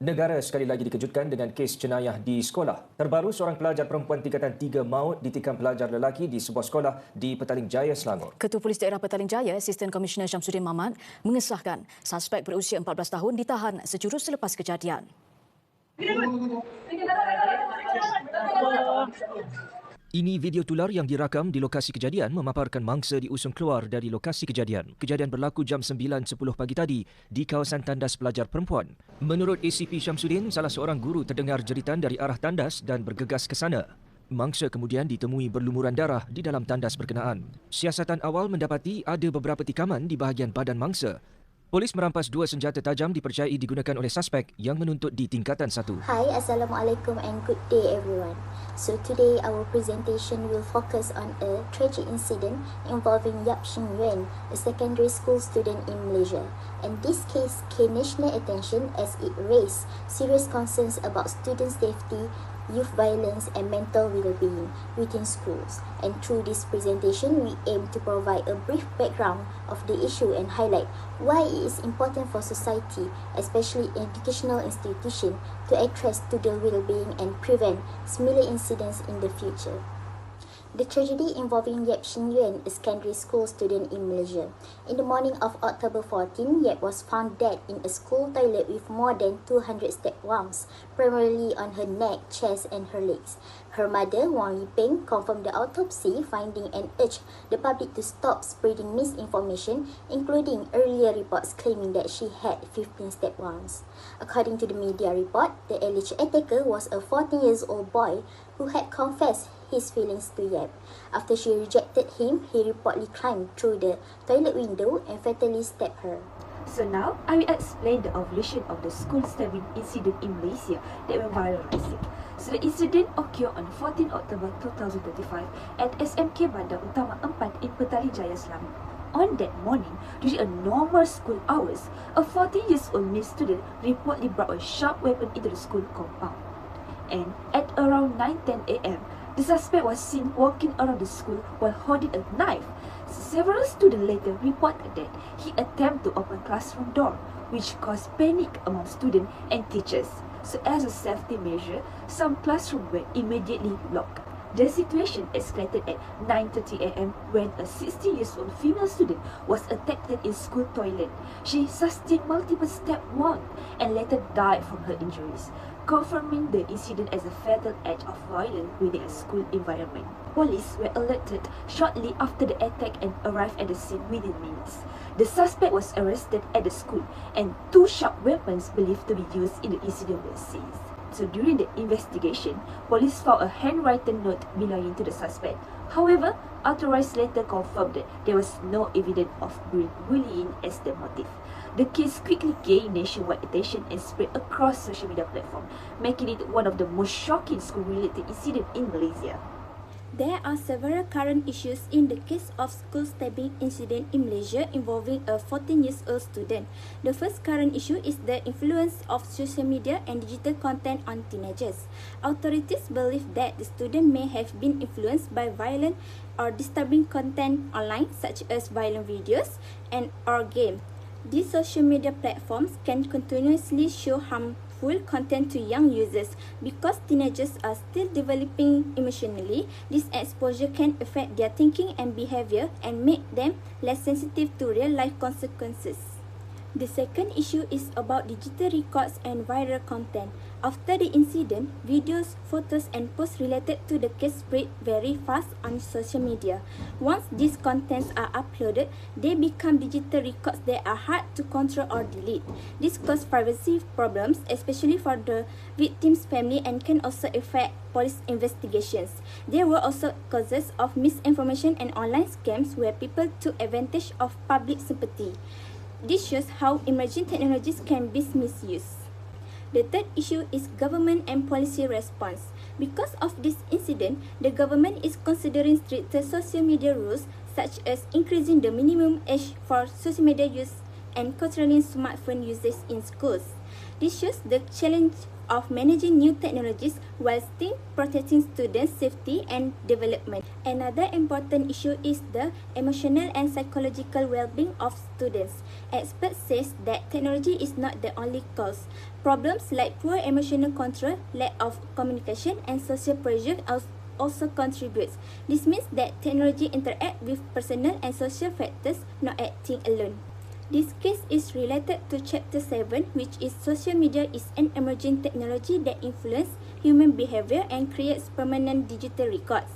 Negara sekali lagi dikejutkan dengan kes jenayah di sekolah. Terbaru, seorang pelajar perempuan tingkatan 3 maut ditikam pelajar lelaki di sebuah sekolah di Petaling Jaya, Selangor. Ketua Polis Daerah Petaling Jaya, Asisten Komisioner Syamsuddin Mamat, mengesahkan suspek berusia 14 tahun ditahan sejurus selepas kejadian. Ini video tular yang dirakam di lokasi kejadian memaparkan mangsa diusung keluar dari lokasi kejadian. Kejadian berlaku jam 9.10 pagi tadi di kawasan tandas pelajar perempuan. Menurut ACP Syamsuddin, salah seorang guru terdengar jeritan dari arah tandas dan bergegas ke sana. Mangsa kemudian ditemui berlumuran darah di dalam tandas berkenaan. Siasatan awal mendapati ada beberapa tikaman di bahagian badan mangsa. Polis merampas 2 senjata tajam dipercayai digunakan oleh suspek yang menuntut di tingkatan 1. Hi, Assalamualaikum and good day everyone. So today our presentation will focus on a tragic incident involving Yap Shin Yuan, a secondary school student in Malaysia. And this case gained national attention as it raised serious concerns about student safety, youth violence and mental well-being within schools. And through this presentation, we aim to provide a brief background of the issue and highlight why it is important for society, especially educational institutions, to address student well-being and prevent similar incidents in the future. The tragedy involving Yap Shin Yuan, a secondary school student in Malaysia. In the morning of October 14, Yap was found dead in a school toilet with more than 200 stab wounds, primarily on her neck, chest and her legs. Her mother, Wang Yipeng, confirmed the autopsy finding and urged the public to stop spreading misinformation, including earlier reports claiming that she had 15 stab wounds. According to the media report, the alleged attacker was a 14-year-old boy who had confessed his feelings to Yap. After she rejected him, he reportedly climbed through the toilet window and fatally stabbed her. So now, I will explain the evolution of the school stabbing incident in Malaysia that went viral recently. So the incident occurred on 14 October 2025 at SMK Bandar Utama 4 in Petaling Jaya, Selangor. On that morning, during a normal school hours, a 14-year-old male student reportedly brought a sharp weapon into the school compound. And at around 9:10 a.m., the suspect was seen walking around the school while holding a knife. Several students later reported that he attempted to open classroom door, which caused panic among students and teachers. So as a safety measure, some classrooms were immediately locked. The situation escalated at 9:30 a.m. when a 16-year-old female student was attacked in school toilet. She sustained multiple stab wounds and later died from her injuries, confirming the incident as a fatal act of violence within a school environment. Police were alerted shortly after the attack and arrived at the scene within minutes. The suspect was arrested at the school and 2 sharp weapons believed to be used in the incident were seized. So during the investigation, police found a handwritten note belonging to the suspect. However, authorities later confirmed that there was no evidence of bullying as the motive. The case quickly gained nationwide attention and spread across social media platforms, making it one of the most shocking school-related incidents in Malaysia. There are several current issues in the case of school stabbing incident in Malaysia involving a 14-year-old student. The first current issue is the influence of social media and digital content on teenagers. Authorities believe that the student may have been influenced by violent or disturbing content online, such as violent videos and or games. These social media platforms can continuously show harmful content to young users. Because teenagers are still developing emotionally, this exposure can affect their thinking and behavior and make them less sensitive to real-life consequences. The second issue is about digital records and viral content. After the incident, videos, photos and posts related to the case spread very fast on social media. Once these contents are uploaded, they become digital records that are hard to control or delete. This causes privacy problems, especially for the victim's family, and can also affect police investigations. There were also causes of misinformation and online scams where people took advantage of public sympathy. This shows how emerging technologies can be misused. The third issue is government and policy response. Because of this incident, the government is considering stricter social media rules, such as increasing the minimum age for social media use and controlling smartphone usage in schools. This shows the challenge of managing new technologies while still protecting students' safety and development. Another important issue is the emotional and psychological well-being of students. Experts say that technology is not the only cause. Problems like poor emotional control, lack of communication, and social pressure also contributes. This means that technology interacts with personal and social factors, not acting alone. This case is related to Chapter 7, which is social media is an emerging technology that influences human behavior and creates permanent digital records.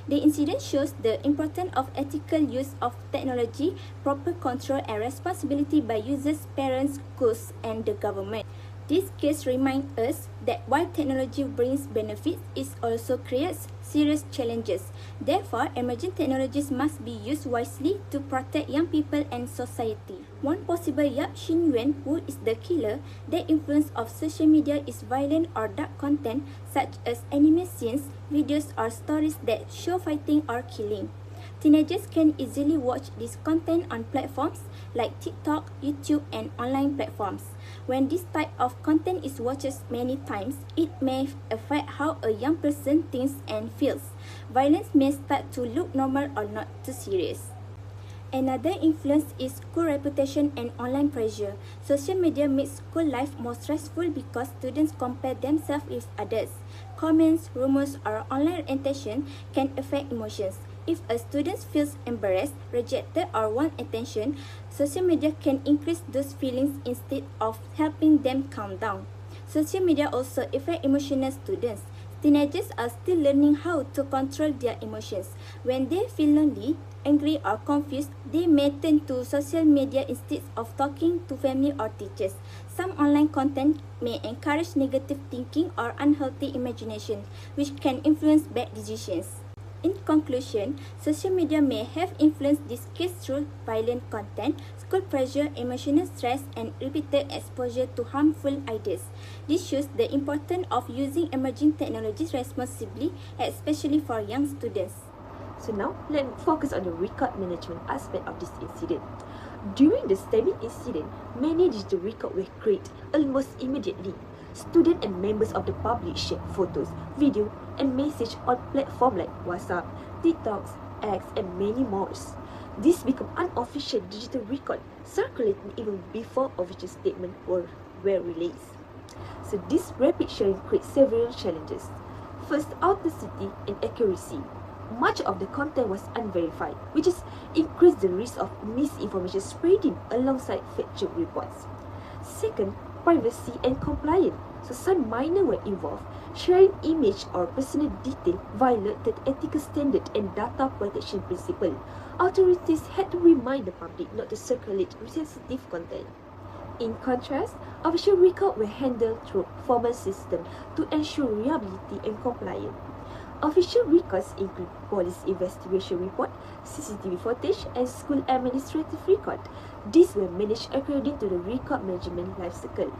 The incident shows the importance of ethical use of technology, proper control and responsibility by users, parents, schools, and the government. This case reminds us that while technology brings benefits, it also creates serious challenges. Therefore, emerging technologies must be used wisely to protect young people and society. One possible Yap Shin Yuen, who is the killer, the influence of social media is violent or dark content such as anime scenes, videos or stories that show fighting or killing. Teenagers can easily watch this content on platforms like TikTok, YouTube, and online platforms. When this type of content is watched many times, it may affect how a young person thinks and feels. Violence may start to look normal or not too serious. Another influence is school reputation and online pressure. Social media makes school life more stressful because students compare themselves with others. Comments, rumors, or online attention can affect emotions. If a student feels embarrassed, rejected, or want attention, social media can increase those feelings instead of helping them calm down. Social media also affect emotional students. Teenagers are still learning how to control their emotions. When they feel lonely, angry, or confused, they may turn to social media instead of talking to family or teachers. Some online content may encourage negative thinking or unhealthy imagination, which can influence bad decisions. In conclusion, social media may have influenced this case through violent content, school pressure, emotional stress, and repeated exposure to harmful ideas. This shows the importance of using emerging technologies responsibly, especially for young students. So now, let's focus on the record management aspect of this incident. During the stabbing incident, many digital records were created almost immediately. Students and members of the public shared photos, video, and message on platforms like WhatsApp, TikToks, X, and many more. This became unofficial digital record circulating even before official statements were released. So this rapid sharing creates several challenges. First, authenticity and accuracy. Much of the content was unverified, which has increased the risk of misinformation spreading alongside factual reports. Second, privacy and compliance. So some minors were involved. Sharing image or personal detail violated ethical standard and data protection principle. Authorities had to remind the public not to circulate sensitive content. In contrast, official records were handled through formal systems to ensure reliability and compliance. Official records include police investigation report, CCTV footage, and school administrative record. These were managed according to the record management life cycle.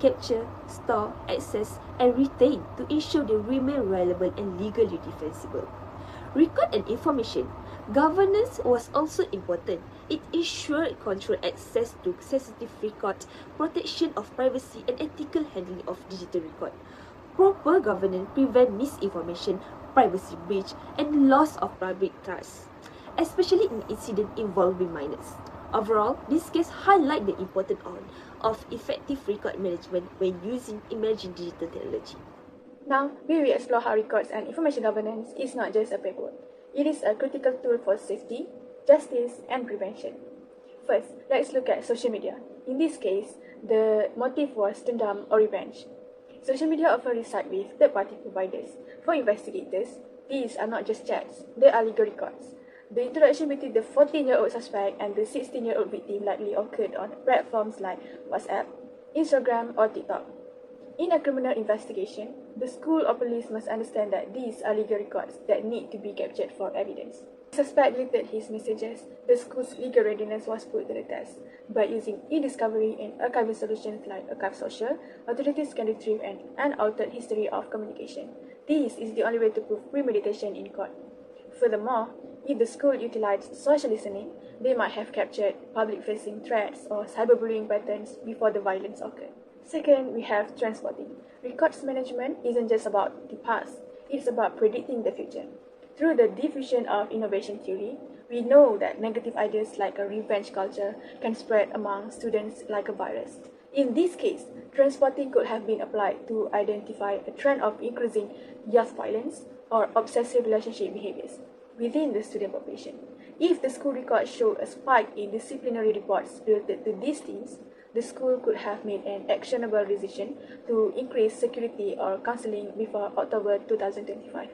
Capture, store, access, and retain to ensure they remain relevant and legally defensible. Record and information. Governance was also important. It ensured control access to sensitive records, protection of privacy, and ethical handling of digital record. Proper governance prevent misinformation, privacy breach, and loss of public trust, especially in incidents involving minors. Overall, this case highlights the importance of effective record management when using emerging digital technology. Now, we will explore how records and information governance is not just a paperwork. It is a critical tool for safety, justice, and prevention. First, let's look at social media. In this case, the motive was dendam or revenge. Social media often reside with third-party providers. For investigators, these are not just chats, they are legal records. The interaction between the 14-year-old suspect and the 16-year-old victim likely occurred on platforms like WhatsApp, Instagram, or TikTok. In a criminal investigation, the school or police must understand that these are legal records that need to be captured for evidence. The suspect deleted his messages. The school's legal readiness was put to the test. By using e-discovery and archival solutions like Archive Social, authorities can retrieve an unaltered history of communication. This is the only way to prove premeditation in court. Furthermore, if the school utilized social listening, they might have captured public-facing threats or cyberbullying patterns before the violence occurred. Second, we have transporting. Records management isn't just about the past, it's about predicting the future. Through the diffusion of innovation theory, we know that negative ideas like a revenge culture can spread among students like a virus. In this case, transpotting could have been applied to identify a trend of increasing youth violence or obsessive relationship behaviors within the student population. If the school records show a spike in disciplinary reports related to these themes, the school could have made an actionable decision to increase security or counseling before October 2025.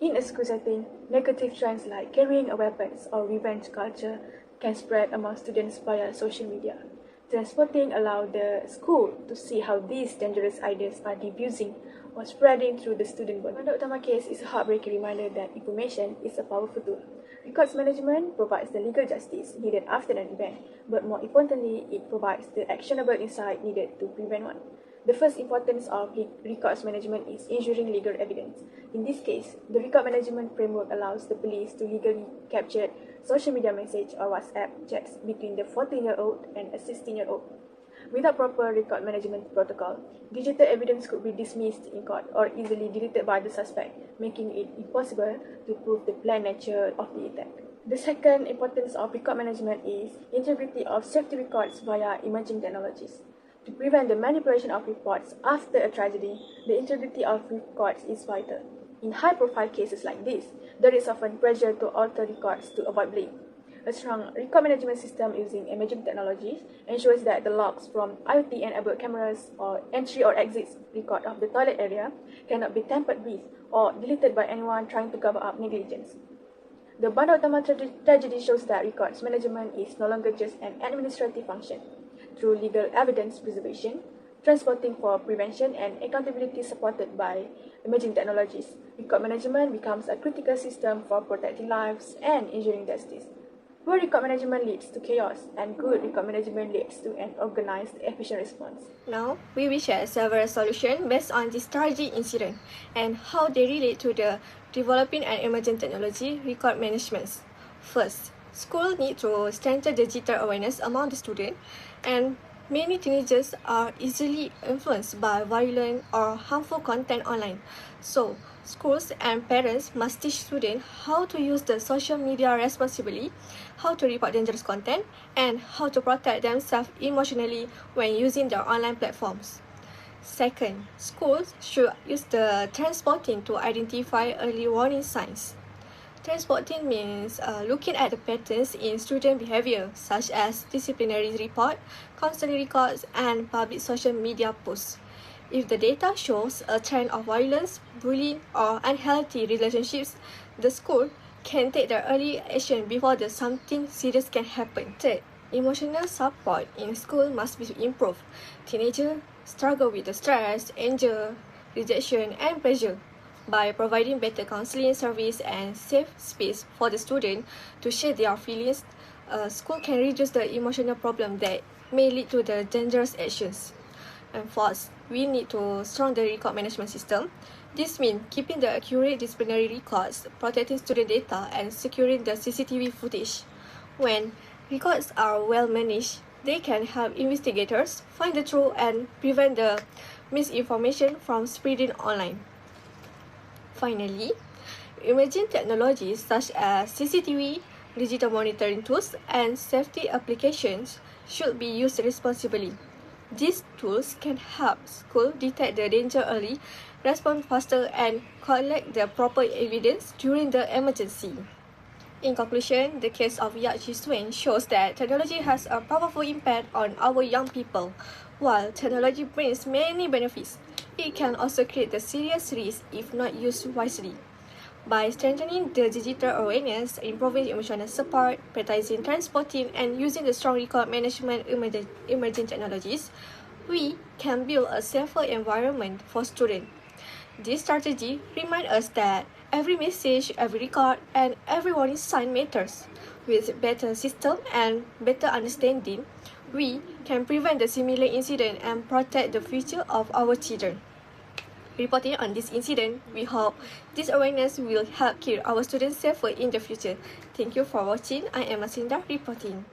In a school setting, negative trends like carrying a weapons or revenge culture can spread among students via social media. Transpotting allows the school to see how these dangerous ideas are diffusing or spreading through the student body. The utama case is a heartbreaking reminder that information is a powerful tool. Records management provides the legal justice needed after an event, but more importantly, it provides the actionable insight needed to prevent one. The first importance of records management is ensuring legal evidence. In this case, the record management framework allows the police to legally capture social media message or WhatsApp chats between the 14-year-old and a 16-year-old. Without proper record management protocol, digital evidence could be dismissed in court or easily deleted by the suspect, making it impossible to prove the planned nature of the attack. The second importance of record management is integrity of safety records via emerging technologies. To prevent the manipulation of reports after a tragedy, the integrity of records is vital. In high-profile cases like this, there is often pressure to alter records to avoid blame. A strong record management system using emerging technologies ensures that the logs from IoT-enabled cameras or entry or exit record of the toilet area cannot be tampered with or deleted by anyone trying to cover up negligence. The Bandar Utama tragedy shows that records management is no longer just an administrative function. Through legal evidence preservation, transpotting for prevention, and accountability supported by emerging technologies, record management becomes a critical system for protecting lives and ensuring justice. Poor record management leads to chaos, and good record management leads to an organized, efficient response. Now, we will share several solutions based on this tragic incident and how they relate to the developing and emerging technology record management. First, schools need to strengthen digital awareness among the students, and many teenagers are easily influenced by violent or harmful content online. So, schools and parents must teach students how to use the social media responsibly, how to report dangerous content, and how to protect themselves emotionally when using their online platforms. Second, schools should use the transpotting to identify early warning signs. Transpotting means looking at the patterns in student behavior, such as disciplinary report, counseling records, and public social media posts. If the data shows a trend of violence, bullying, or unhealthy relationships, the school can take the early action before something serious can happen. Third, emotional support in school must be improved. Teenagers struggle with the stress, anger, rejection, and pressure. By providing better counseling service and safe space for the student to share their feelings, school can reduce the emotional problem that may lead to the dangerous actions. And fourth, we need to strengthen the record management system. This means keeping the accurate disciplinary records, protecting student data, and securing the CCTV footage. When records are well managed, they can help investigators find the truth and prevent the misinformation from spreading online. Finally, emerging technologies such as CCTV, digital monitoring tools, and safety applications should be used responsibly. These tools can help schools detect the danger early, respond faster, and collect the proper evidence during the emergency. In conclusion, the case of Yat Jiswen shows that technology has a powerful impact on our young people. While technology brings many benefits, it can also create a serious risk if not used wisely. By strengthening the digital awareness, improving emotional support, prioritizing transpotting, and using the strong record management emerging technologies, we can build a safer environment for students. This strategy reminds us that every message, every record, and every warning sign matters. With better system and better understanding, we can prevent the similar incident and protect the future of our children. Reporting on this incident, we hope this awareness will help keep our students safer in the future. Thank you for watching. I am Masinda reporting.